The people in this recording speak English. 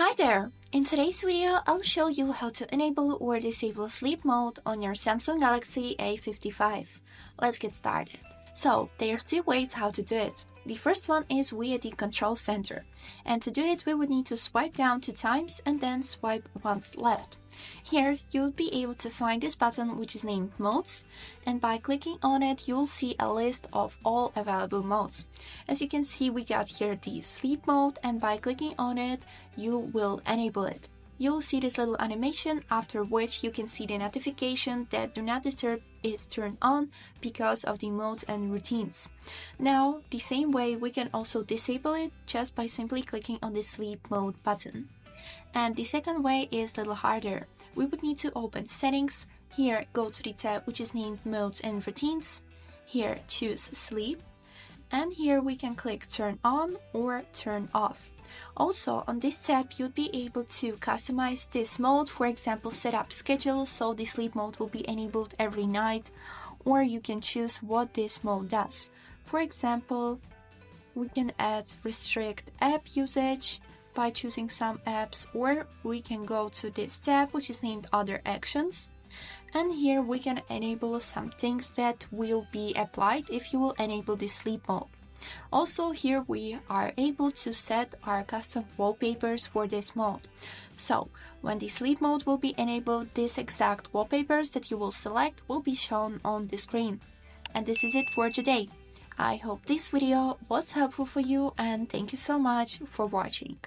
Hi there! In today's video, I'll show you how to enable or disable sleep mode on your Samsung Galaxy A55. Let's get started. So, there's two ways how to do it. The first one is via the control center, and to do it we would need to swipe down 2 times and then swipe once left. Here you'll be able to find this button which is named Modes, and by clicking on it you'll see a list of all available modes. As you can see, we got here the sleep mode, and by clicking on it you will enable it. You'll see this little animation, after which you can see the notification that Do Not Disturb is turned on because of the modes and routines. Now, the same way we can also disable it just by simply clicking on the sleep mode button. And the second way is a little harder. We would need to open Settings. Here, go to the tab which is named Modes and Routines. Here, choose Sleep. And here we can click Turn On or Turn Off. Also, on this tab you'll be able to customize this mode, for example set up schedule so the sleep mode will be enabled every night, or you can choose what this mode does. For example, we can add restrict app usage by choosing some apps, or we can go to this tab which is named Other Actions, and here we can enable some things that will be applied if you will enable the sleep mode. Also, here we are able to set our custom wallpapers for this mode. So, when the sleep mode will be enabled, these exact wallpapers that you will select will be shown on the screen. And this is it for today. I hope this video was helpful for you, and thank you so much for watching.